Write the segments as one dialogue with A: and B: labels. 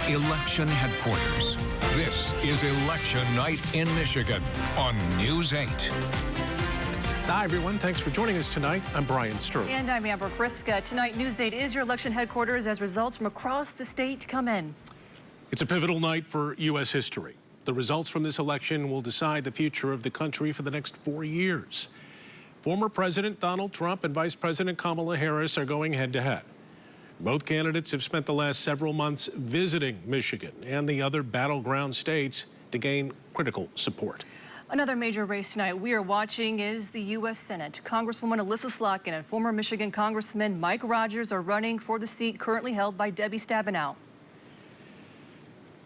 A: election headquarters. This is Election Night in Michigan on News 8.
B: Hi, everyone. Thanks for joining us tonight. I'm Brian Sterling.
C: And I'm Amber Kriska. Tonight, News 8 is your election headquarters as results from across the state come in.
B: It's a pivotal night for U.S. history. The results from this election will decide the future of the country for the next 4 years. Former President Donald Trump and Vice President Kamala Harris are going head-to-head. Both candidates have spent the last several months visiting Michigan and the other battleground states to gain critical support.
C: Another major race tonight we are watching is the U.S. Senate. Congresswoman Alyssa Slotkin and former Michigan Congressman Mike Rogers are running for the seat currently held by Debbie Stabenow.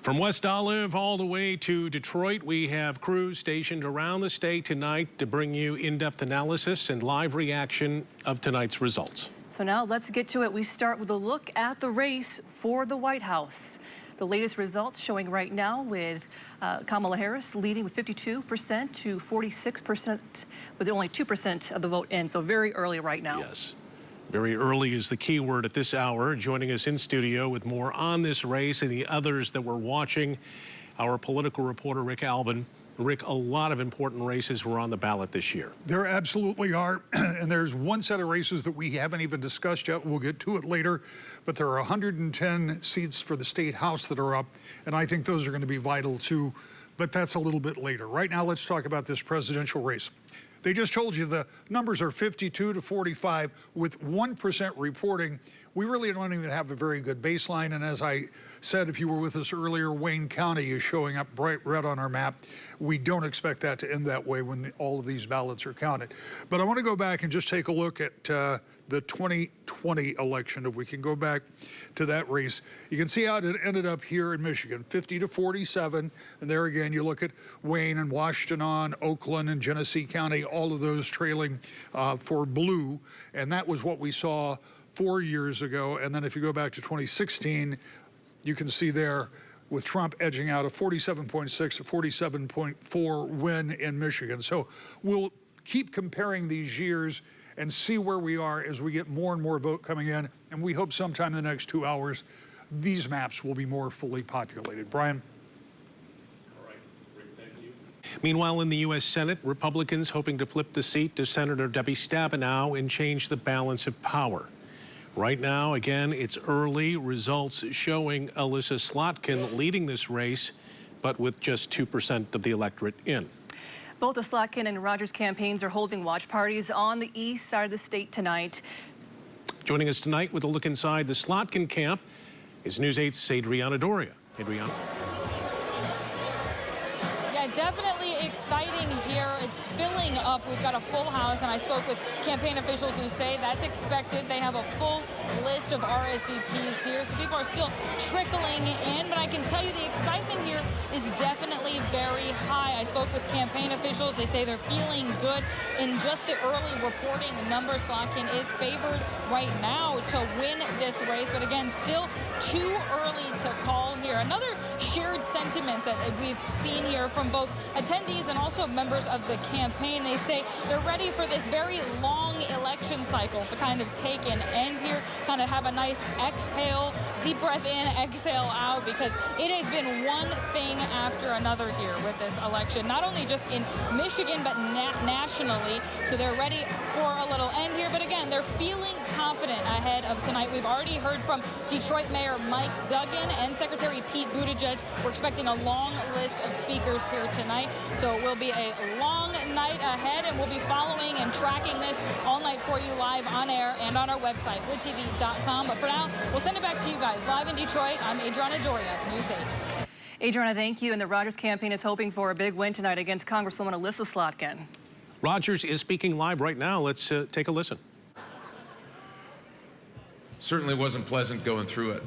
B: From West Olive all the way to Detroit, we have crews stationed around the state tonight to bring you in-depth analysis and live reaction of tonight's results.
C: So now let's get to it. We start with a look at the race for the White House. The latest results showing right now with Kamala Harris leading with 52% to 46%, with only 2% of the vote in. So very early right now.
B: Yes. Very early is the key word at this hour. Joining us in studio with more on this race and the others that we're watching, our political reporter, Rick Albin. Rick, a lot of important races were on the ballot this year.
D: There absolutely are, and there's one set of races that we haven't even discussed yet. We'll get to it later, but there are 110 seats for the state house that are up, and I think those are going to be vital too, but that's a little bit later. Right now, let's talk about this presidential race. They just told you the numbers are 52 to 45 with 1% reporting. We really don't even have a very good baseline. And as I said, if you were with us earlier, Wayne County is showing up bright red on our map. We don't expect that to end that way when all of these ballots are counted. But I want to go back and just take a look at the 2020 election. If we can go back to that race, you can see how it ended up here in Michigan, 50 to 47. And there again, you look at Wayne and Washtenaw, Oakland and Genesee County, all of those trailing for blue. And that was what we saw 4 years ago. And then if you go back to 2016, you can see there with Trump edging out a 47.6 to 47.4 win in Michigan. So we'll keep comparing these years and see where we are as we get more and more vote coming in. And we hope sometime in the next 2 hours, these maps will be more fully populated. Brian?
B: All right, Rick, thank you. Meanwhile, in the U.S. Senate, Republicans hoping to flip the seat to Senator Debbie Stabenow and change the balance of power. Right now, again, it's early results showing Alyssa Slotkin leading this race, but with just 2% of the electorate in.
C: Both the Slotkin and Rogers campaigns are holding watch parties on the east side of the state tonight.
B: Joining us tonight with a look inside the Slotkin camp is News 8's Adriana Doria. Adriana.
E: Yeah, definitely exciting here. It's filling up. We've got a full house, and I spoke with campaign officials who say that's expected. They have a full list of RSVPs here, so people are still trickling in, but I can tell you the excitement here is definitely very high. I spoke with campaign officials. They say they're feeling good. In just the early reporting numbers, Slotkin is favored right now to win this race, but again, still too early to call here. Another shared sentiment that we've seen here from both attendees and also members of the campaign. They say they're ready for this very long election cycle to kind of take an end here, kind of have a nice exhale, deep breath in, exhale out, because it has been one thing after another here with this election, not only just in Michigan, but nationally. So they're ready for a little end here. But again, they're feeling confident ahead of tonight. We've already heard from Detroit Mayor Mike Duggan and Secretary Pete Buttigieg. We're expecting a long list of speakers here tonight. So it will be a long night ahead, and we'll be following and tracking this all night for you live on air and on our website, woodtv.com. But for now, we'll send it back to you guys live in Detroit. I'm Adriana Doria, News 8.
C: Adriana, thank you. And the Rogers campaign is hoping for a big win tonight against Congresswoman Alyssa Slotkin.
B: Rogers is speaking live right now. Let's take a listen.
F: Certainly wasn't pleasant going through it.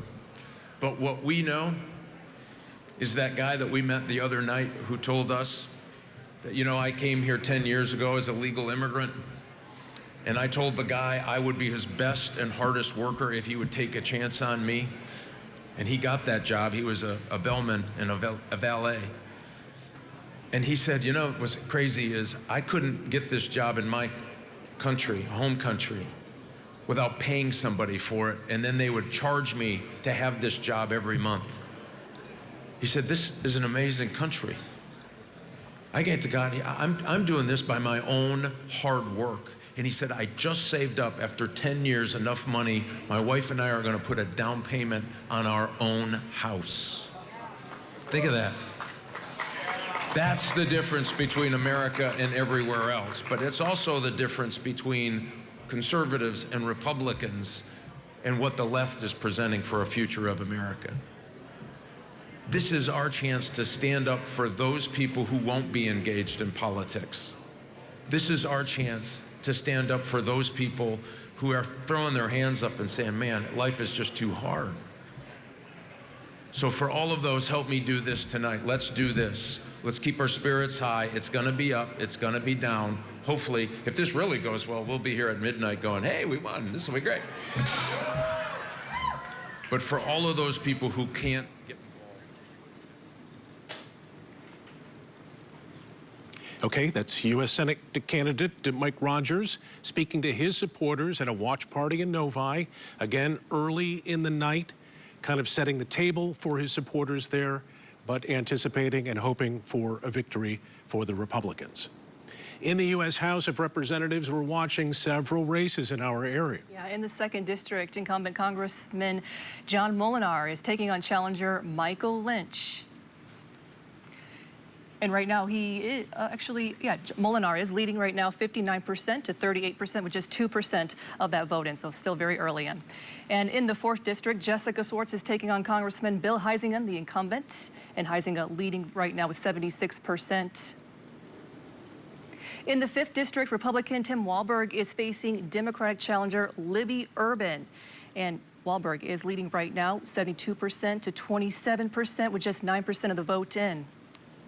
F: But what we know is that guy that we met the other night who told us that, you know, I came here 10 years ago as a legal immigrant, and I told the guy I would be his best and hardest worker if he would take a chance on me. And he got that job. He was a bellman and a valet. And he said, you know, what's crazy is I couldn't get this job in my country, home country, without paying somebody for it, and then they would charge me to have this job every month. He said, this is an amazing country. I get to God, I'm doing this by my own hard work. And he said, I just saved up, after 10 years, enough money. My wife and I are going to put a down payment on our own house. Think of that. That's the difference between America and everywhere else. But it's also the difference between conservatives and Republicans and what the left is presenting for a future of America. This is our chance to stand up for those people who won't be engaged in politics. This is our chance to stand up for those people who are throwing their hands up and saying, man, life is just too hard. So for all of those, help me do this tonight. Let's do this. Let's keep our spirits high. It's gonna be up, it's gonna be down. Hopefully, if this really goes well, we'll be here at midnight going, hey, we won, this will be great. But for all of those people who can't get
B: Okay, that's U.S. Senate candidate Mike Rogers speaking to his supporters at a watch party in Novi. Again, early in the night, kind of setting the table for his supporters there, but anticipating and hoping for a victory for the Republicans. In the U.S. House of Representatives, we're watching several races in our area.
C: Yeah, in the 2nd District, incumbent Congressman John Molinar is taking on challenger Michael Lynch. And right now, he is, Molinar is leading right now 59% to 38%, with just 2% of that vote in, so still very early in. And in the 4th District, Jessica Swartz is taking on Congressman Bill Huizenga, the incumbent, and Huizenga leading right now with 76%. In the 5th District, Republican Tim Walberg is facing Democratic challenger Libby Urban. And Walberg is leading right now 72% to 27%, with just 9% of the vote in.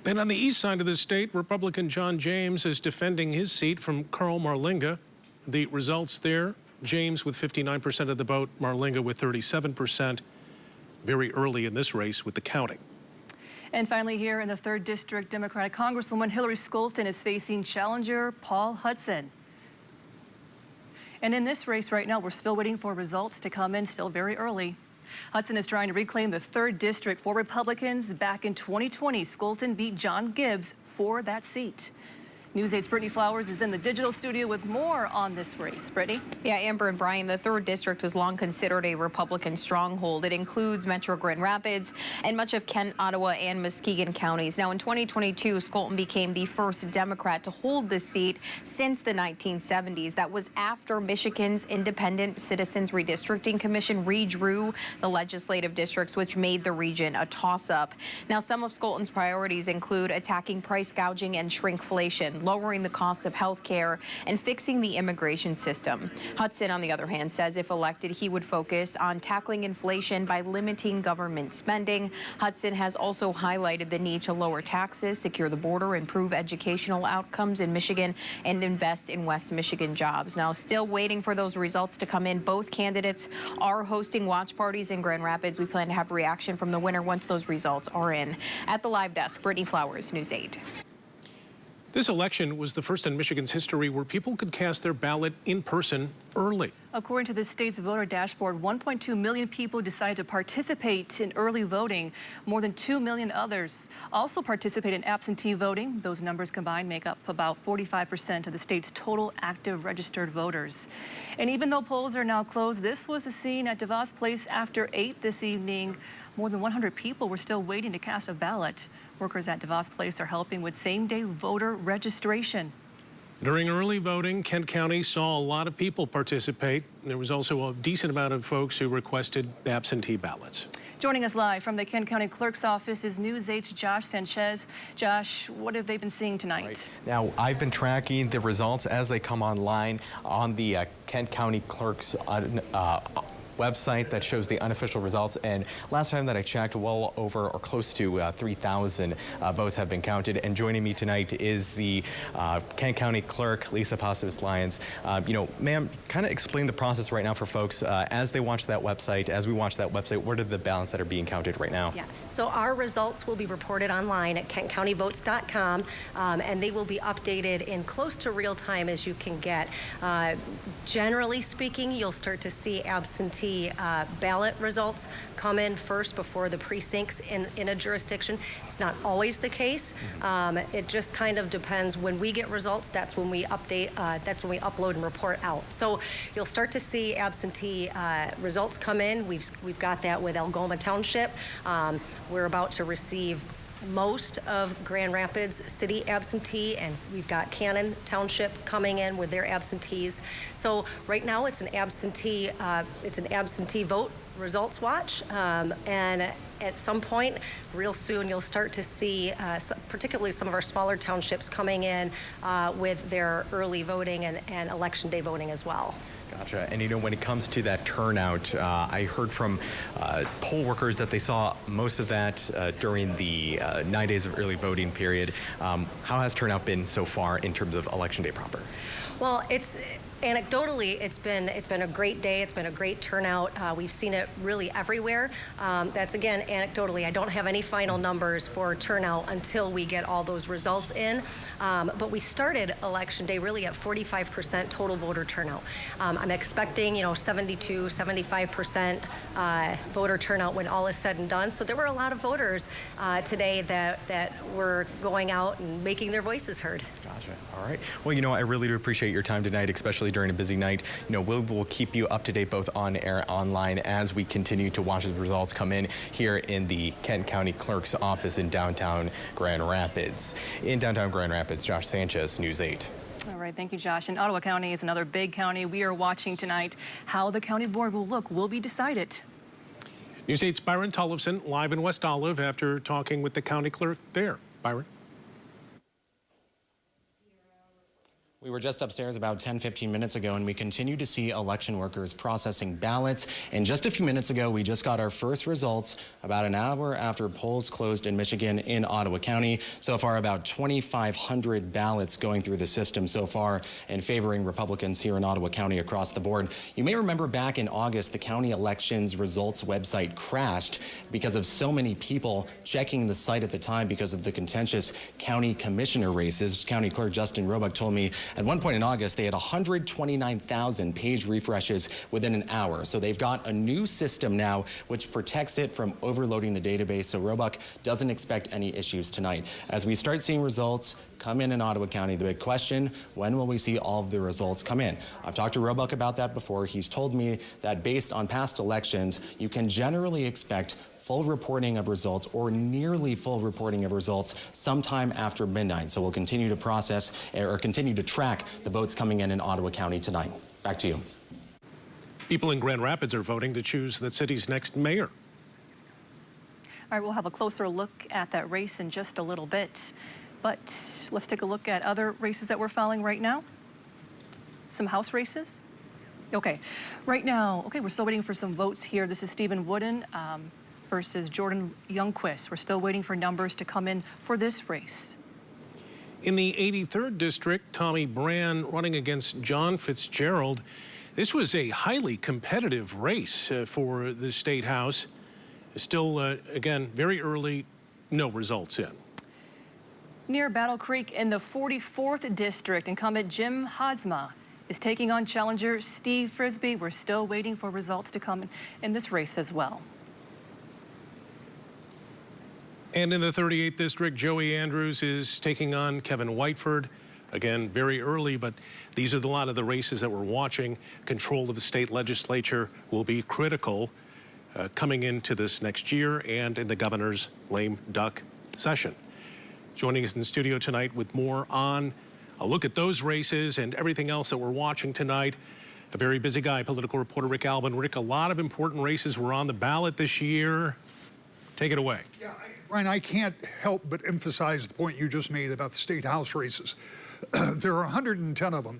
B: And on the east side of the state, Republican John James is defending his seat from Carl Marlinga. The results there, James with 59% of the vote, Marlinga with 37%, very early in this race with the counting.
C: And finally here in the 3rd District, Democratic Congresswoman Hillary Skolton is facing challenger Paul Hudson. And in this race right now, we're still waiting for results to come in, still very early. Hudson is trying to reclaim the 3rd District for Republicans. Back in 2020, Skolton beat John Gibbs for that seat. News 8's Brittany Flowers is in the digital studio with more on this race. Brittany?
G: Yeah, Amber and Brian, the 3rd District was long considered a Republican stronghold. It includes Metro Grand Rapids and much of Kent, Ottawa, and Muskegon counties. Now, in 2022, Skolton became the first Democrat to hold this seat since the 1970s. That was after Michigan's Independent Citizens Redistricting Commission redrew the legislative districts, which made the region a toss-up. Now, some of Skolton's priorities include attacking price gouging and shrinkflation, lowering the cost of health care, and fixing the immigration system. Hudson, on the other hand, says if elected, he would focus on tackling inflation by limiting government spending. Hudson has also highlighted the need to lower taxes, secure the border, improve educational outcomes in Michigan, and invest in West Michigan jobs. Now, still waiting for those results to come in. Both candidates are hosting watch parties in Grand Rapids. We plan to have reaction from the winner once those results are in. At the live desk, Brittany Flowers, News 8.
B: This election was the first in Michigan's history where people could cast their ballot in person early.
C: According to the state's voter dashboard, 1.2 million people decided to participate in early voting. More than 2 million others also participate in absentee voting. Those numbers combined make up about 45% of the state's total active registered voters. And even though polls are now closed, this was the scene at DeVos Place after 8 this evening. More than 100 people were still waiting to cast a ballot. Workers at DeVos Place are helping with same-day voter registration.
B: During early voting, Kent County saw a lot of people participate. There was also a decent amount of folks who requested absentee ballots.
C: Joining us live from the Kent County Clerk's office is News 8's Josh Sanchez. Josh, what have they been seeing tonight?
H: Right. Now, I've been tracking the results as they come online on the Kent County Clerk's website that shows the unofficial results, and last time that I checked, well over or close to 3,000 votes have been counted. And joining me tonight is the Kent County Clerk, Lisa Postavas-Lyons. Ma'am, kind of explain the process right now for folks as they watch that website, as we watch that website. What are the ballots that are being counted right now?
I: Yeah, so our results will be reported online at kentcountyvotes.com, and they will be updated in close to real time as you can get. Generally speaking, you'll start to see absentee absentee ballot results come in first before the precincts in a jurisdiction. It's not always the case. It just kind of depends. When we get results, that's when we update, that's when we upload and report out. So you'll start to see absentee results come in. We've got that with Algoma Township. We're about to receive most of Grand Rapids City absentee, and we've got Cannon Township coming in with their absentees. So right now it's an absentee vote results watch, and at some point real soon you'll start to see particularly some of our smaller townships coming in with their early voting and election day voting as well.
H: Gotcha. And you know, when it comes to that turnout, I heard from poll workers that they saw most of that during the 9 days of early voting period. How has turnout been so far in terms of election day proper?
I: Well, anecdotally, it's been a great day. It's been a great turnout. We've seen it really everywhere. That's again anecdotally. I don't have any final numbers for turnout until we get all those results in. But we started election day really at 45% total voter turnout. I'm expecting 72, 75% voter turnout when all is said and done. So there were a lot of voters today that were going out and making their voices heard.
H: Gotcha. All right. Well, I really do appreciate your time tonight, especially during a busy night. We'll keep you up to date both on air and online as we continue to watch the results come in here in the Kent County Clerk's office in downtown Grand Rapids. In downtown Grand Rapids, Josh Sanchez, News 8.
C: All right, thank you, Josh. And Ottawa County is another big county. We are watching tonight how the county board will be decided.
B: News 8's Byron Tollefson live in West Olive after talking with the county clerk there. Byron.
J: We were just upstairs about 10-15 minutes ago, and we continue to see election workers processing ballots. And just a few minutes ago, we just got our first results about an hour after polls closed in Michigan in Ottawa County. So far, about 2,500 ballots going through the system so far and favoring Republicans here in Ottawa County across the board. You may remember back in August, the county elections results website crashed because of so many people checking the site at the time because of the contentious county commissioner races. County Clerk Justin Roebuck told me at one point in August, they had 129,000 page refreshes within an hour. So they've got a new system now which protects it from overloading the database. So Roebuck doesn't expect any issues tonight. As we start seeing results come in Ottawa County, the big question, when will we see all of the results come in? I've talked to Roebuck about that before. He's told me that based on past elections, you can generally expect full reporting of results or nearly full reporting of results sometime after midnight. So we'll continue to process or continue to track the votes coming in Ottawa County tonight. Back to you.
B: People in Grand Rapids are voting to choose the city's next mayor.
C: All right, we'll have a closer look at that race in just a little bit. But let's take a look at other races that we're following right now. Some House races. Okay, right now, we're still waiting for some votes here. This is Stephen Wooden versus Jordan Youngquist. We're still waiting for numbers to come in for this race.
B: In the 83rd district, Tommy Brand running against John Fitzgerald. This was a highly competitive race for the State House. Still, again, very early, no results in.
C: Near Battle Creek in the 44th district, incumbent Jim Hadsma is taking on challenger Steve Frisbee. We're still waiting for results to come in this race as well.
B: And in the 38th district, Joey Andrews is taking on Kevin Whiteford. Again, very early, but these are a lot of the races that we're watching. Control of the state legislature will be critical coming into this next year and in the governor's lame duck session. Joining us in the studio tonight with more on a look at those races and everything else that we're watching tonight, a very busy guy, political reporter Rick Alvin. Rick, a lot of important races were on the ballot this year. Take it away.
D: Yeah, Ryan, I can't help but emphasize the point you just made about the State House races. There are 110 of them.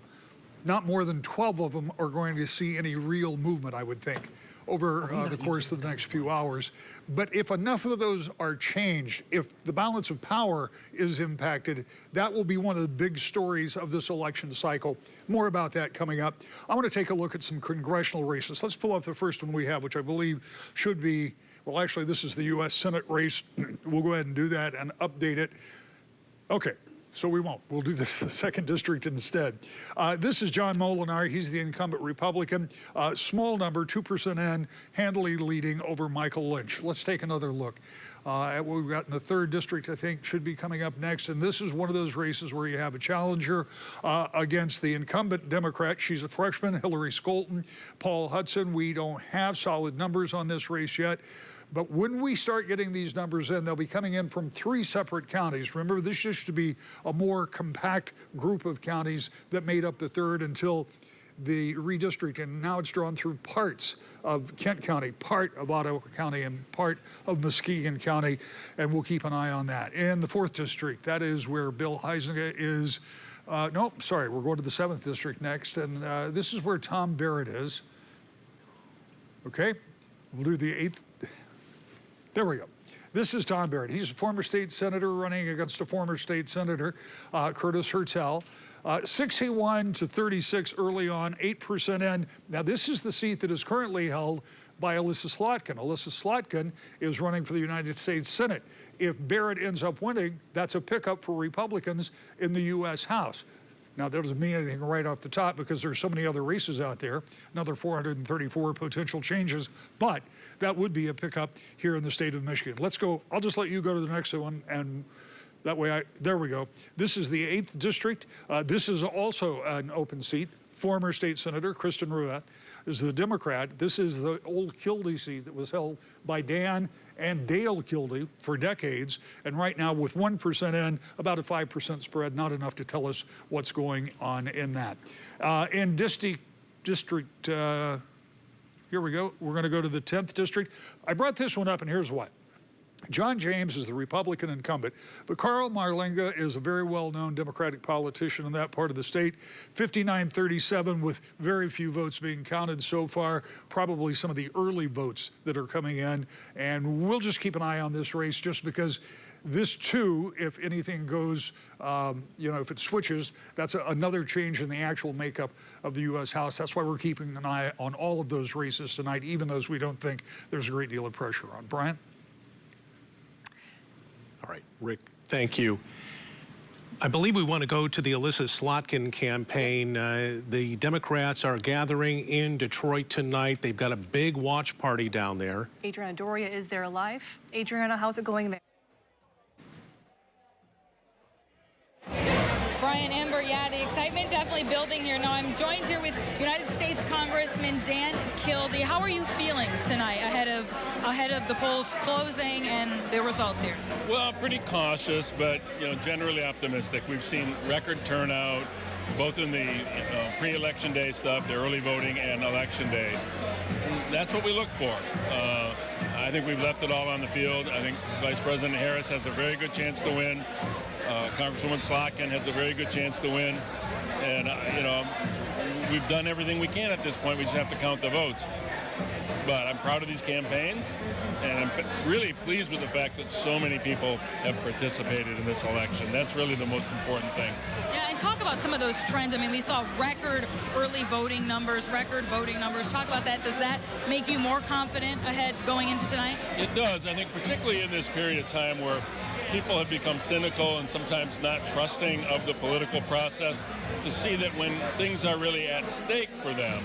D: Not more than 12 of them are going to see any real movement, I would think, over the course of the next few hours. But if enough of those are changed, if the balance of power is impacted, that will be one of the big stories of this election cycle. More about that coming up. I want to take a look at some congressional races. Let's pull up the first one we have, which I believe should be, well, actually, this is the U.S. Senate race. We'll go ahead and do that and update it. Okay, So we won't. We'll do this the 2nd District instead. This is John Molinar. He's the incumbent Republican. Small number, 2% in, handily leading over Michael Lynch. Let's take another look at what we've got in the 3rd District, I think, should be coming up next. And this is one of those races where you have a challenger against the incumbent Democrat. She's a freshman, Hillary Scholten. Paul Hudson. We don't have solid numbers on this race yet. But when we start getting these numbers in, they'll be coming in from 3 separate counties. Remember, this used to be a more compact group of counties that made up the 3rd until the redistricting. Now it's drawn through parts of Kent County, part of Ottawa County, and part of Muskegon County, and we'll keep an eye on that. In the 4th District, that is where Bill Huizenga is. No, sorry, we're going to the 7th District next, and this is where Tom Barrett is. Okay, we'll do the 8th. There we go. This is Tom Barrett. He's a former state senator running against a former state senator, Curtis Hertel. 61 to 36 early on, 8% in. Now, this is the seat that is currently held by Alyssa Slotkin. Alyssa Slotkin is running for the United States Senate. If Barrett ends up winning, that's a pickup for Republicans in the U.S. House. Now, that doesn't mean anything right off the top because there's so many other races out there, another 434 potential changes, but that would be a pickup here in the state of Michigan. Let's go. I'll just let you go to the next one, and that way there we go. This is the 8th District. This is also an open seat. Former state senator Kristen Ruette is the Democrat. This is the old Kildee seat that was held by Dan and Dale Kildee for decades, and right now with 1% in, about a 5% spread, not enough to tell us what's going on in that. In District, here we go. We're going to go to the 10th District. I brought this one up, and here's what. John James is the Republican incumbent, but Carl Marlinga is a very well-known Democratic politician in that part of the state. 59-37 with very few votes being counted so far, probably some of the early votes that are coming in. And we'll just keep an eye on this race just because this too, if anything goes, if it switches, that's another change in the actual makeup of the U.S. House. That's why we're keeping an eye on all of those races tonight, even those we don't think there's a great deal of pressure on. Brian?
B: All right, Rick, thank you. I believe we want to go to the Alyssa Slotkin campaign. The Democrats are gathering in Detroit tonight. They've got a big watch party down there.
C: Adriana Doria is there live. Adriana, how's it going there?
E: Brian, Amber, yeah, the excitement definitely building here. Now I'm joined here with United States Congressman Dan Kildee. How are you feeling tonight ahead of the polls closing and the results here?
K: Well, pretty cautious, but generally optimistic. We've seen record turnout, both in the pre-election day stuff, the early voting, and election day. That's what we look for. I think we've left it all on the field. I think Vice President Harris has a very good chance to win. Congresswoman Slotkin has a very good chance to win. And, we've done everything we can at this point. We just have to count the votes. But I'm proud of these campaigns, and I'm really pleased with the fact that so many people have participated in this election. That's really the most important thing.
E: Yeah, and talk about some of those trends. I mean, we saw record early voting numbers, record voting numbers. Talk about that. Does that make you more confident ahead going into tonight?
K: It does. I think particularly in this period of time where people have become cynical and sometimes not trusting of the political process, to see that when things are really at stake for them,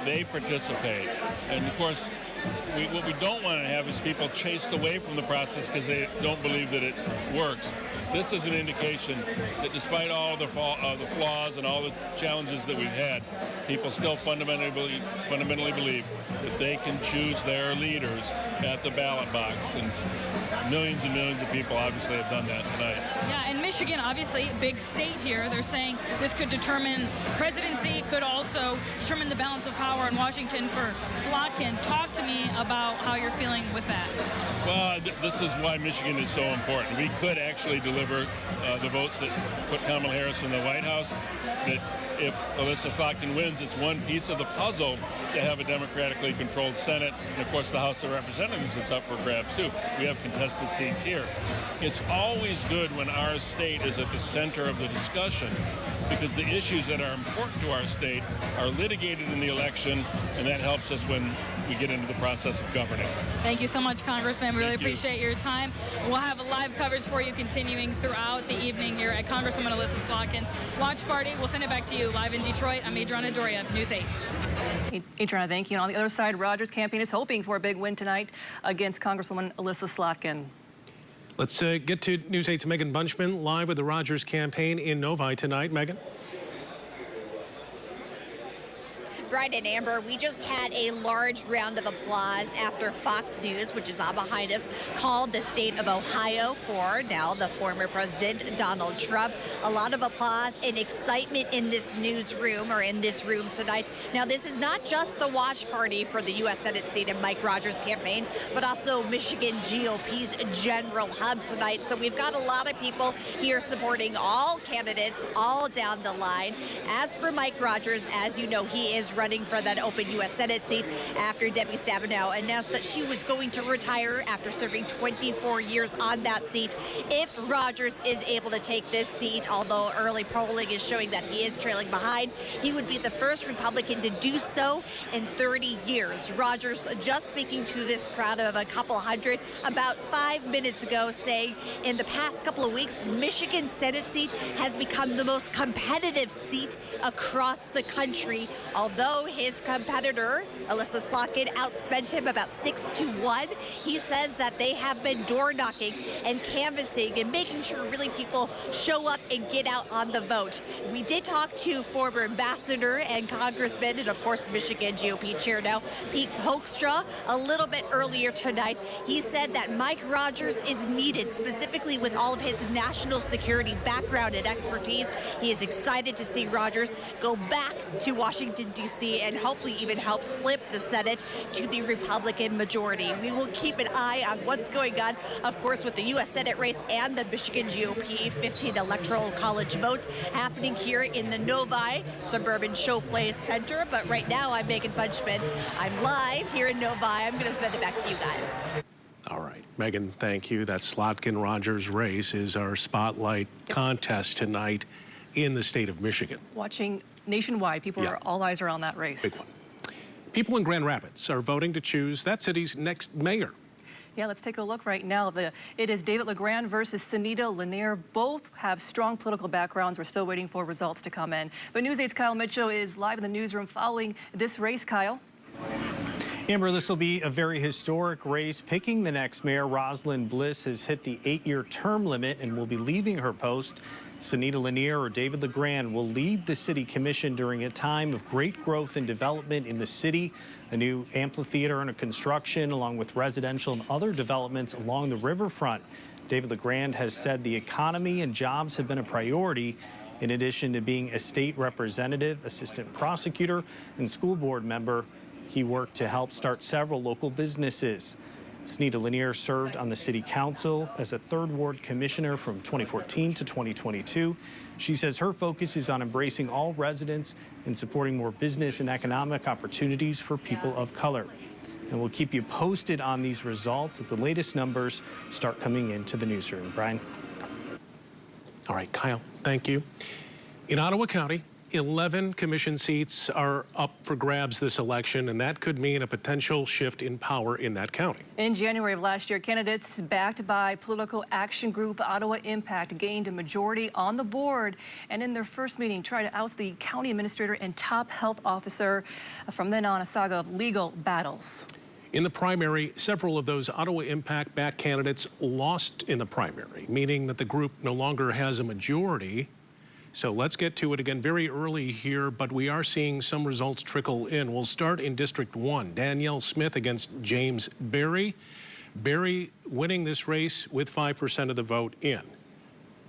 K: they participate. And of course, what we don't want to have is people chased away from the process because they don't believe that it works. This is an indication that despite all the flaws and all the challenges that we've had, people still fundamentally believe that they can choose their leaders at the ballot box. And millions of people obviously have done that tonight.
E: Yeah, and Michigan, obviously, big state here. They're saying this could determine presidency, could also determine the balance of power in Washington for Slotkin. Talk to me about how you're feeling with that.
K: Well, this is why Michigan is so important. We could actually deliver the votes that put Kamala Harris in the White House. That if Alyssa Slotkin wins, it's one piece of the puzzle to have a democratically controlled Senate. And of course, the House of Representatives is up for grabs too. We have contested seats here. It's always good when our state is at the center of the discussion, because the issues that are important to our state are litigated in the election, and that helps us when we get into the process of governing.
E: Thank you so much, Congressman. We really appreciate your time. We'll have live coverage for you continuing throughout the evening here at Congresswoman Alyssa Slotkin's watch party. We'll send it back to you live in Detroit. I'm Adriana Doria, News 8.
C: Adriana, thank you. And on the other side, Rogers' campaign is hoping for a big win tonight against Congresswoman Alyssa Slotkin.
B: Let's get to News 8's Megan Bunchman live with the Rogers campaign in Novi tonight. Megan?
L: Brian and Amber, we just had a large round of applause after Fox News, which is on behind us, called the state of Ohio for now the former president, Donald Trump. A lot of applause and excitement in this newsroom, or in this room tonight. Now, this is not just the watch party for the U.S. Senate seat and Mike Rogers' campaign, but also Michigan GOP's general hub tonight. So we've got a lot of people here supporting all candidates all down the line. As for Mike Rogers, as you know, he is running for that open U.S. Senate seat after Debbie Stabenow announced that she was going to retire after serving 24 years on that seat. If Rogers is able to take this seat, although early polling is showing that he is trailing behind, he would be the first Republican to do so in 30 years. Rogers just speaking to this crowd of a couple hundred about 5 minutes ago, saying in the past couple of weeks, Michigan Senate seat has become the most competitive seat across the country, although his competitor, Alyssa Slotkin, outspent him about 6-1. He says that they have been door knocking and canvassing and making sure really people show up and get out on the vote. We did talk to former ambassador and congressman, and of course Michigan GOP chair now, Pete Hoekstra, a little bit earlier tonight. He said that Mike Rogers is needed, specifically with all of his national security background and expertise. He is excited to see Rogers go back to Washington, D.C. and hopefully even helps flip the Senate to the Republican majority. We will keep an eye on what's going on, of course, with the U.S. Senate race and the Michigan GOP 15 Electoral College votes happening here in the Novi Suburban Showplace Center. But right now, I'm Megan Bunchman. I'm live here in Novi. I'm going to send it back to you guys.
B: All right, Megan, thank you. That Slotkin-Rogers race is our spotlight contest tonight in the state of Michigan.
C: Watching nationwide, people are all eyes are on that race.
B: Big one. People in Grand Rapids are voting to choose that city's next mayor.
C: Yeah, let's take a look right now. It is David LeGrand versus Sunita Lanier. Both have strong political backgrounds. We're still waiting for results to come in. But News 8's Kyle Mitchell is live in the newsroom following this race. Kyle?
M: Amber, this will be a very historic race. Picking the next mayor, Rosalind Bliss, has hit the 8-year term limit and will be leaving her post. Sunita Lanier or David LeGrand will lead the city commission during a time of great growth and development in the city. A new amphitheater under construction, along with residential and other developments along the riverfront. David LeGrand has said the economy and jobs have been a priority. In addition to being a state representative, assistant prosecutor, and school board member, he worked to help start several local businesses. Sunita Lanier served on the city council as a 3rd Ward commissioner from 2014 to 2022. She says her focus is on embracing all residents and supporting more business and economic opportunities for people of color. And we'll keep you posted on these results as the latest numbers start coming into the newsroom. Brian?
B: All right, Kyle, thank you. In Ottawa County, 11 commission seats are up for grabs this election, and that could mean a potential shift in power in that county.
C: In January of last year, candidates backed by political action group Ottawa Impact gained a majority on the board, and in their first meeting tried to oust the county administrator and top health officer. From then on, a saga of legal battles.
B: In the primary, several of those Ottawa Impact-backed candidates lost in the primary, meaning that the group no longer has a majority. So let's get to it again very early here, but we are seeing some results trickle in. We'll start in District 1. Danielle Smith against James Berry. Berry winning this race with 5% of the vote in.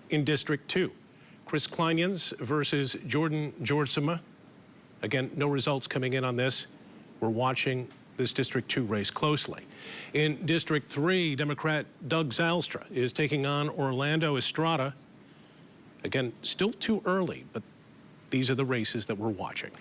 B: In District 2, Chris Kleinjans versus Jordan Georgesma. Again, no results coming in on this. We're watching this District 2 race closely. In District 3, Democrat Doug Zylstra is taking on Orlando Estrada. Again, still too early, but these are the races that we're watching.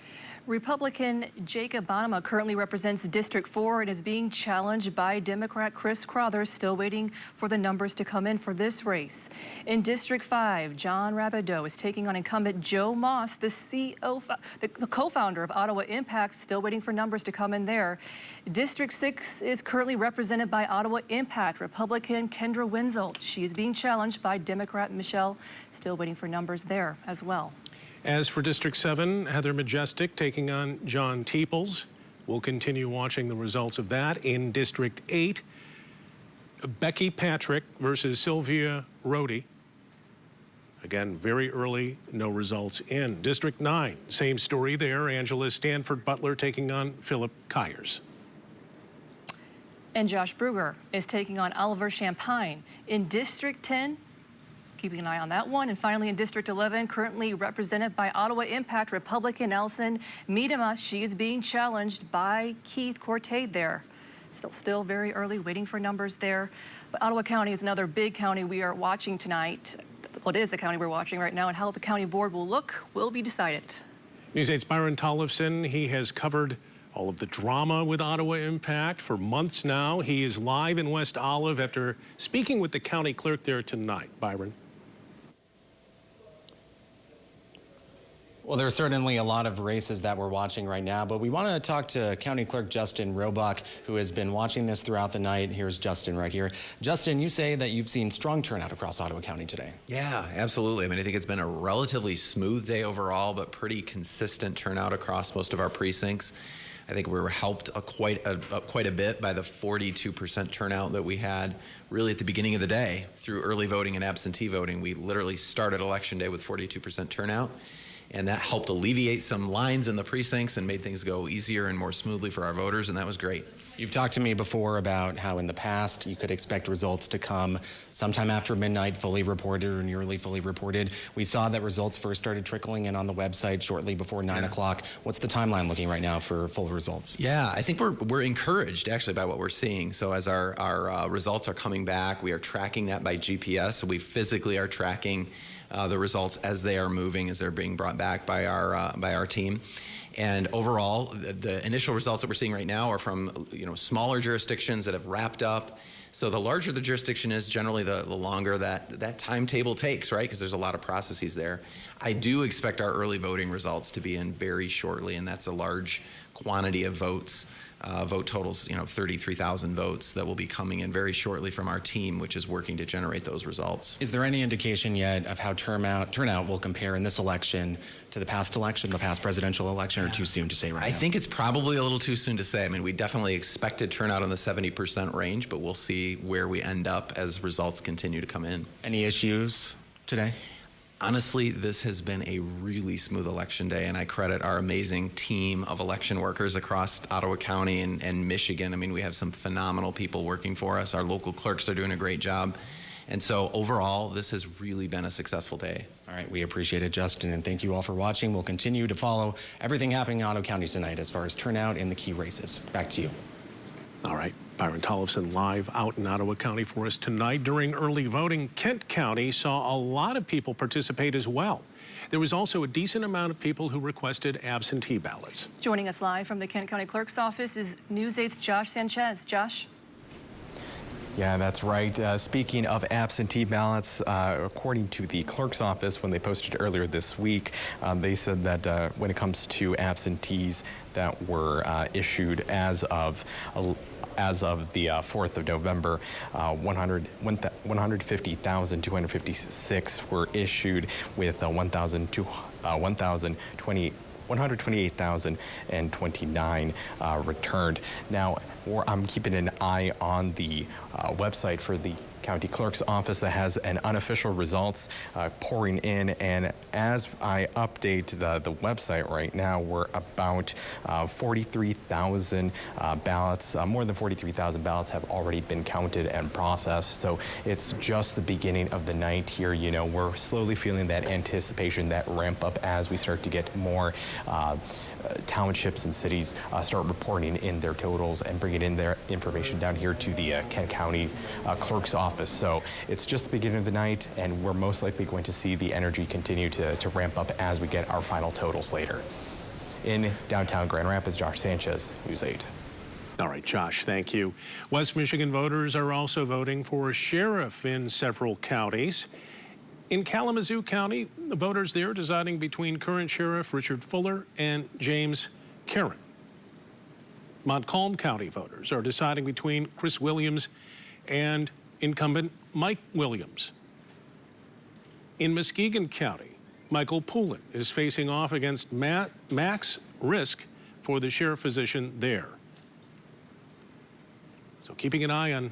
C: Republican Jacob Bonema currently represents District 4 and is being challenged by Democrat Chris Crothers, still waiting for the numbers to come in for this race. In District 5, John Rabideau is taking on incumbent Joe Moss, the co-founder of Ottawa Impact, still waiting for numbers to come in there. District 6 is currently represented by Ottawa Impact Republican Kendra Wenzel. She is being challenged by Democrat Michelle, still waiting for numbers there as well.
B: As for District 7, Heather Majestic taking on John Teeples. We'll continue watching the results of that. In District 8, Becky Patrick versus Sylvia Rohde. Again, very early, no results in. District 9, same story there. Angela Stanford Butler taking on Philip Kyers.
C: And Josh Bruger is taking on Oliver Champagne. In District 10, keeping an eye on that one. And finally, in District 11, currently represented by Ottawa Impact Republican Alison Miedema. She is being challenged by Keith Cortade there. Still very early, waiting for numbers there. But Ottawa County is another big county we are watching tonight. Well, it is the county we're watching right now, and how the county board will look will be decided.
B: News 8's Byron Tollefson. He has covered all of the drama with Ottawa Impact for months now. He is live in West Olive after speaking with the county clerk there tonight. Byron.
J: Well, there's certainly a lot of races that we're watching right now, but we want to talk to County Clerk Justin Roebuck, who has been watching this throughout the night. Here's Justin right here. Justin, you say that you've seen strong turnout across Ottawa County today.
N: Yeah, absolutely. I mean, I think it's been a relatively smooth day overall, but pretty consistent turnout across most of our precincts. I think we were helped quite a bit by the 42% turnout that we had really at the beginning of the day through early voting and absentee voting. We literally started Election Day with 42% turnout. And that helped alleviate some lines in the precincts and made things go easier and more smoothly for our voters, and that was great.
J: You've talked to me before about how in the past you could expect results to come sometime after midnight, fully reported or nearly fully reported. We saw that results first started trickling in on the website shortly before 9 o'clock. What's the timeline looking right now for full results?
N: Yeah, I think we're encouraged actually by what we're seeing. So as our results are coming back, we are tracking that by GPS. So we physically are tracking the results as they are moving, as they're being brought back by our team. And overall, the initial results that we're seeing right now are from smaller jurisdictions that have wrapped up. So the larger the jurisdiction is, generally the longer that timetable takes, right? Because there's a lot of processes there. I do expect our early voting results to be in very shortly, and that's a large quantity of votes. Vote totals, 33,000 votes that will be coming in very shortly from our team, which is working to generate those results.
J: Is there any indication yet of how turnout will compare in this election to the past election, the past presidential election, or too soon to say right now?
N: I think it's probably a little too soon to say. I mean, we definitely expected turnout in the 70% range, but we'll see where we end up as results continue to come in.
J: Any issues today?
N: Honestly, this has been a really smooth election day, and I credit our amazing team of election workers across Ottawa County and Michigan. I mean, we have some phenomenal people working for us. Our local clerks are doing a great job. And so overall, this has really been a successful day.
J: All right, we appreciate it, Justin, and thank you all for watching. We'll continue to follow everything happening in Ottawa County tonight as far as turnout in the key races. Back to you.
B: All right, Byron Tollefson live out in Ottawa County for us tonight. During early voting, Kent County saw a lot of people participate as well. There was also a decent amount of people who requested absentee ballots.
C: Joining us live from the Kent County Clerk's office is News 8's Josh Sanchez. Josh?
H: Yeah, that's right. Speaking of absentee ballots, according to the clerk's office, when they posted earlier this week, they said that when it comes to absentees that were issued as of the 4th of November, 150,256 were issued, with 128,029 returned. Now, I'm keeping an eye on the website for the county clerk's office that has an unofficial results pouring in, and as I update the website right now, we're about 43,000 ballots, more than 43,000 ballots have already been counted and processed. So it's just the beginning of the night here. We're slowly feeling that anticipation, that ramp up as we start to get more townships and cities start reporting in their totals and bringing in their information down here to the Kent County Clerk's office. So it's just the beginning of the night, and we're most likely going to see the energy continue to ramp up as we get our final totals later. In downtown Grand Rapids, Josh Sanchez, News 8.
B: All right, Josh, thank you. West Michigan voters are also voting for a sheriff in several counties. In Kalamazoo County, the voters there deciding between current Sheriff Richard Fuller and James Karen. Montcalm County voters are deciding between Chris Williams and incumbent Mike Williams. In Muskegon County, Michael Poulin is facing off against Max Risk for the sheriff position there. So keeping an eye on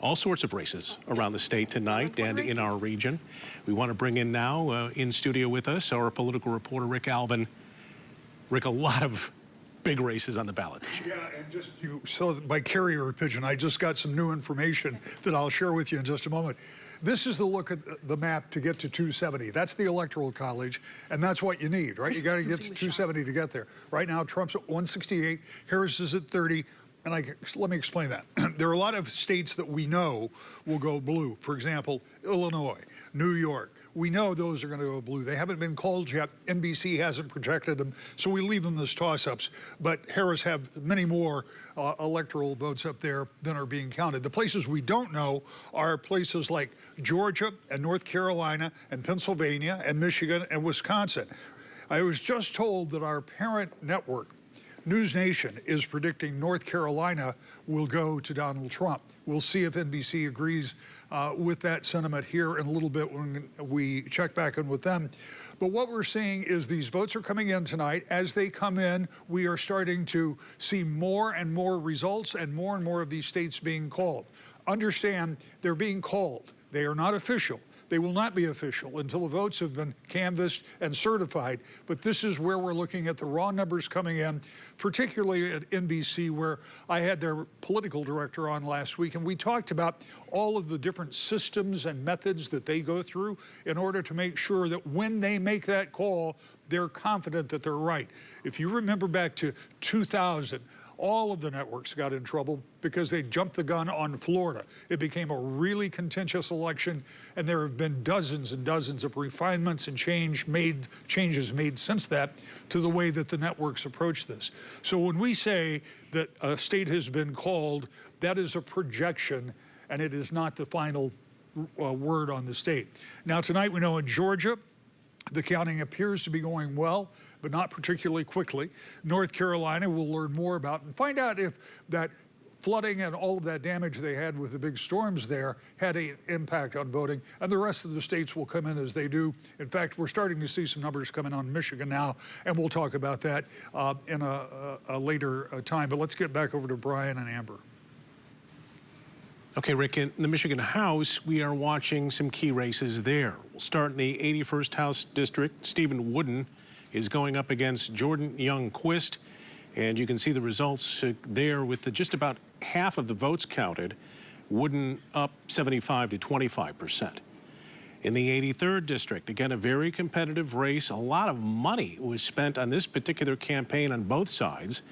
B: all sorts of races around the state tonight and in our region. We want to bring in now in studio with us our political reporter Rick Alvin. Rick, a lot of big races on the ballot this year.
D: Yeah, and just you saw by carrier pigeon, I just got some new information that I'll share with you in just a moment. This is the look at the map to get to 270. That's the Electoral College, and that's what you need, right? You got to get to 270 to get there. Right now, Trump's at 168, Harris is at 30. And let me explain that. There are a lot of states that we know will go blue. For example, Illinois, New York. We know those are going to go blue. They haven't been called yet. NBC hasn't projected them, so we leave them as toss-ups. But Harris have many more electoral votes up there than are being counted. The places we don't know are places like Georgia and North Carolina and Pennsylvania and Michigan and Wisconsin. I was just told that our parent network, News Nation, is predicting North Carolina will go to Donald Trump. We'll see if NBC agrees with that sentiment here in a little bit when we check back in with them. But what we're seeing is these votes are coming in tonight. As they come in, we are starting to see more and more results and more of these states being called. Understand, they're being called. They are not official. They will not be official until the votes have been canvassed and certified. But this is where we're looking at the raw numbers coming in, particularly at NBC, where I had their political director on last week, and we talked about all of the different systems and methods that they go through in order to make sure that when they make that call, they're confident that they're right. If you remember back to 2000, all of the networks got in trouble because they jumped the gun on Florida. It became a really contentious election, and there have been dozens and dozens of refinements and changes made since that to the way that the networks approach this. So when we say that a state has been called, that is a projection, and it is not the final word on the state. Now tonight we know in Georgia, the counting appears to be going well, but not particularly quickly. North Carolina, we'll learn more about and find out if that flooding and all of that damage they had with the big storms there had an impact on voting. And the rest of the states will come in as they do. In fact, we're starting to see some numbers coming on Michigan now, and we'll talk about that in a later time. But let's get back over to Brian and Amber.
B: Okay, Rick, in the Michigan House, we are watching some key races there. We'll start in the 81st House District. Stephen Wooden is going up against Jordan Young-Quist, and you can see the results there with just about half of the votes counted. Wooden up 75 to 25%. In the 83rd District, again, a very competitive race. A lot of money was spent on this particular campaign on both sides.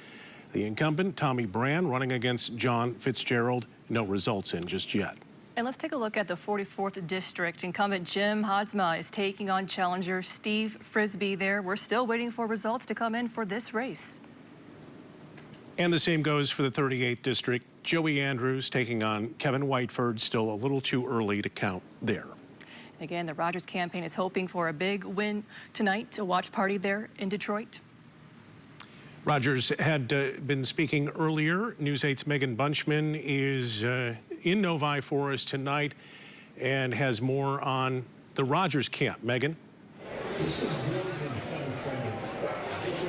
B: The incumbent, Tommy Brand, running against John Fitzgerald. No results in just yet.
C: And let's take a look at the 44th District. Incumbent Jim Hadsma is taking on challenger Steve Frisbee there. We're still waiting for results to come in for this race.
B: And the same goes for the 38th District. Joey Andrews taking on Kevin Whiteford. Still a little too early to count there.
C: Again, the Rogers campaign is hoping for a big win tonight. A watch party there in Detroit.
B: Rogers had been speaking earlier. News 8's Megan Bunchman is in Novi for us tonight and has more on the Rogers camp. Megan?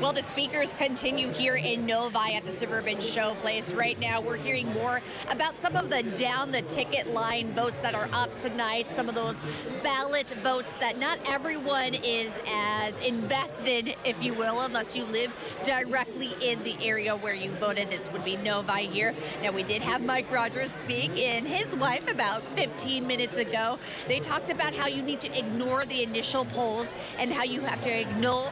L: Well, the speakers continue here in Novi at the Suburban Showplace. Right now, we're hearing more about some of the down-the-ticket line votes that are up tonight, some of those ballot votes that not everyone is as invested, if you will, unless you live directly in the area where you voted. This would be Novi here. Now, we did have Mike Rogers speak and his wife about 15 minutes ago. They talked about how you need to ignore the initial polls and how you have to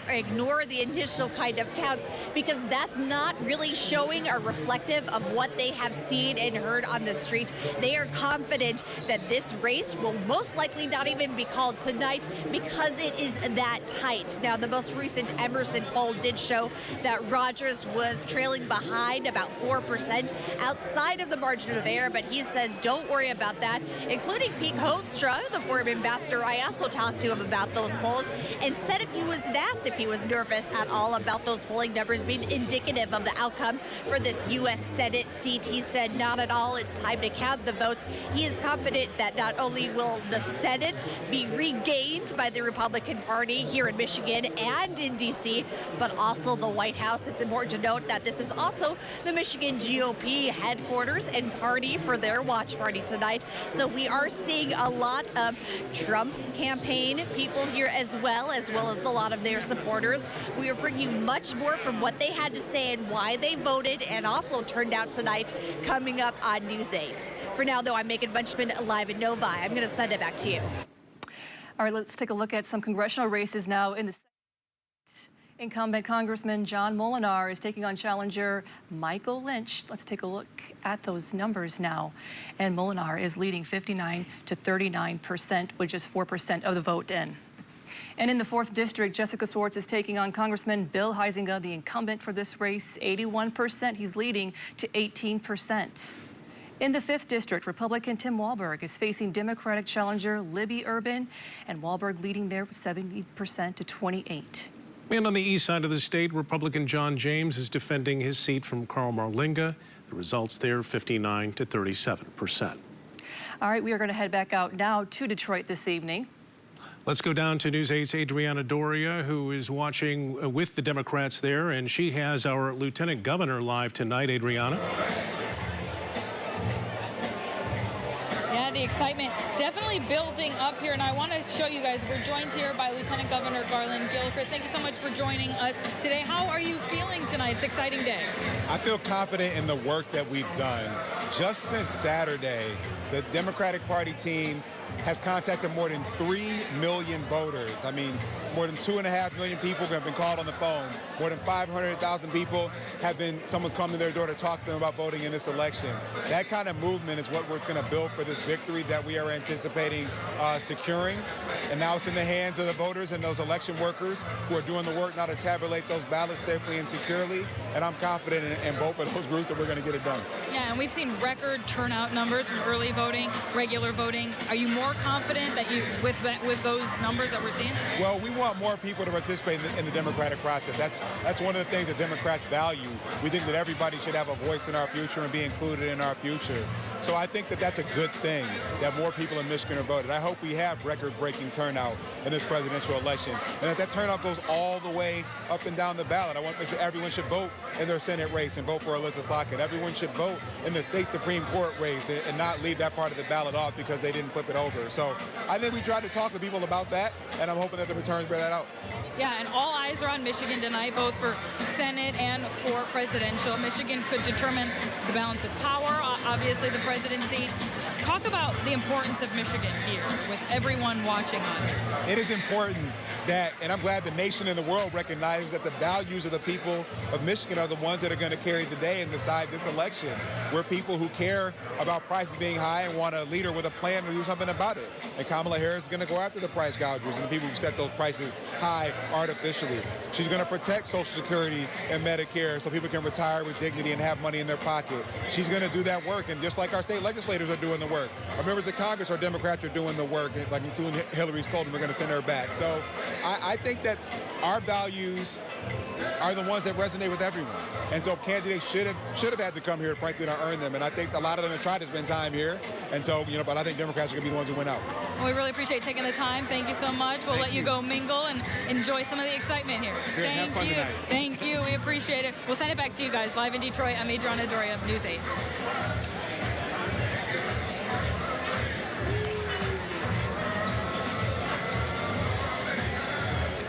L: ignore the initial kind of counts, because that's not really showing or reflective of what they have seen and heard on the street. They are confident that this race will most likely not even be called tonight because it is that tight. Now, the most recent Emerson poll did show that Rogers was trailing behind about 4% outside of the margin of error, but he says don't worry about that, including Pete Hoekstra, the foreign ambassador. I also talked to him about those polls and said if he was asked if he was nervous at all about those polling numbers being indicative of the outcome for this U.S. Senate seat, he said not at all. It's time to count the votes. He is confident that not only will the Senate be regained by the Republican Party here in Michigan and in D.C., but also the White House. It's important to note that this is also the Michigan GOP headquarters and party for their watch party tonight. So we are seeing a lot of Trump campaign people here as well as a lot of their supporters. We are bringing you much more from what they had to say and why they voted and also turned out tonight coming up on News 8. For now, though, I'm Megan Bunchman live in Novi. I'm going to send it back to you.
C: All right, let's take a look at some congressional races now in the Senate. Incumbent Congressman John Molinar is taking on challenger Michael Lynch. Let's take a look at those numbers now. And Molinar is leading 59 to 39%, which is 4% of the vote in. And in the 4th District, Jessica Swartz is taking on Congressman Bill Huizenga, the incumbent for this race, 81%. He's leading to 18%. In the 5th District, Republican Tim Walberg is facing Democratic challenger Libby Urban, and Walberg leading there with 70% to 28%.
B: And on the east side of the state, Republican John James is defending his seat from Carl Marlinga. The results there, 59 to 37%.
C: All right, we are going to head back out now to Detroit this evening.
B: Let's go down to News 8's Adriana Doria, who is watching with the Democrats there, and she has our Lieutenant Governor live tonight. Adriana.
E: Yeah, the excitement definitely building up here, and I want to show you guys, we're joined here by Lieutenant Governor Garland Gilchrist. Thank you so much for joining us today. How are you feeling tonight? It's an exciting day.
O: I feel confident in the work that we've done. Just since Saturday, the Democratic Party team has contacted more than 3 million voters. I mean, more than 2.5 million people have been called on the phone. More than 500,000 people someone's come to their door to talk to them about voting in this election. That kind of movement is what we're going to build for this victory that we are anticipating securing. And now it's in the hands of the voters and those election workers who are doing the work now to tabulate those ballots safely and securely. And I'm confident in both of those groups that we're going to get it done.
E: Yeah, and we've seen record turnout numbers from early voting, regular voting. Are you more confident that with those numbers that we're seeing?
O: Well, we want more people to participate in the democratic process. That's one of the things that Democrats value. We think that everybody should have a voice in our future and be included in our future. So I think that that's a good thing, that more people in Michigan are voted. I hope we have record-breaking turnout in this presidential election, and that turnout goes all the way up and down the ballot. I want to make sure everyone should vote in their Senate race and vote for Elizabeth Lockett. Everyone should vote in the state Supreme Court race and not leave that part of the ballot off because they didn't flip it over. So I think we tried to talk to people about that, and I'm hoping that the returns bear that out.
E: Yeah, and all eyes are on Michigan tonight, both for Senate and for presidential. Michigan could determine the balance of power, obviously the presidency. Talk about the importance of Michigan here with everyone watching us.
O: It is important that, and I'm glad the nation and the world recognizes that the values of the people of Michigan are the ones that are going to carry the day and decide this election. We're people who care about prices being high and want a leader with a plan to do something about it. And Kamala Harris is going to go after the price gougers and the people who set those prices high artificially. She's going to protect Social Security and Medicare so people can retire with dignity and have money in their pocket. She's going to do that work, and just like our state legislators are doing the work, our members of Congress, our Democrats, are doing the work, like including Hillary Clinton. We're going to send her back. So I think that our values are the ones that resonate with everyone. And so candidates should have had to come here, frankly, to earn them. And I think a lot of them have tried to spend time here. And so, but I think Democrats are going to be the ones who win out.
E: Well, we really appreciate taking the time. Thank you so much. We'll let you go mingle and enjoy some of the excitement here.
O: Good.
E: Thank you.
O: Tonight.
E: Thank you. We appreciate it. We'll send it back to you guys. Live in Detroit, I'm Adriana Doria, News 8.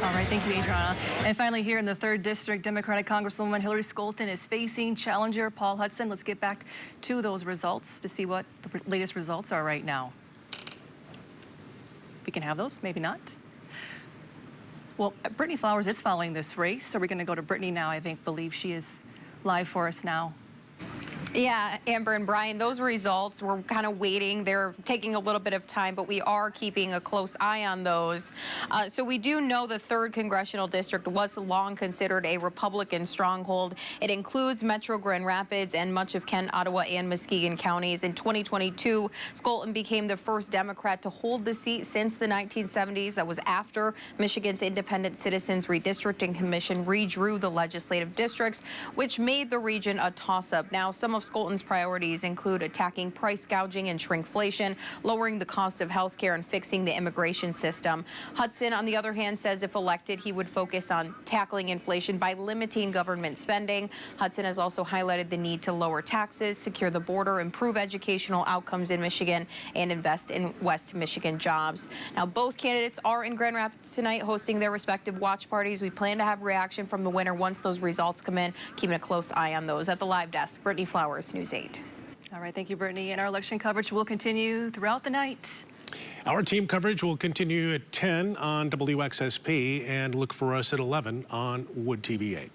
C: All right, thank you, Adriana. And finally, here in the 3rd District, Democratic Congresswoman Hillary Clinton is facing challenger Paul Hudson. Let's get back to those results to see what the latest results are right now. We can have those, maybe not. Well, Brittany Flowers is following this race, so we're going to go to Brittany now. I believe she is live for us now.
G: Yeah, Amber and Brian, those results, we're kind of waiting. They're taking a little bit of time, but we are keeping a close eye on those. So we do know the 3rd Congressional District was long considered a Republican stronghold. It includes Metro Grand Rapids and much of Kent, Ottawa, and Muskegon counties. In 2022, Skolton became the first Democrat to hold the seat since the 1970s. That was after Michigan's Independent Citizens Redistricting Commission redrew the legislative districts, which made the region a toss-up. Now, some of Skolton's priorities include attacking price gouging and shrinkflation, lowering the cost of health care, and fixing the immigration system. Hudson, on the other hand, says if elected, he would focus on tackling inflation by limiting government spending. Hudson has also highlighted the need to lower taxes, secure the border, improve educational outcomes in Michigan, and invest in West Michigan jobs. Now, both candidates are in Grand Rapids tonight hosting their respective watch parties. We plan to have reaction from the winner once those results come in, keeping a close eye on those. At the live desk, Brittany Flowers, News 8.
C: All right, thank you, Brittany. And our election coverage will continue throughout the night.
B: Our team coverage will continue at 10 on WXSP, and look for us at 11 on Wood TV 8.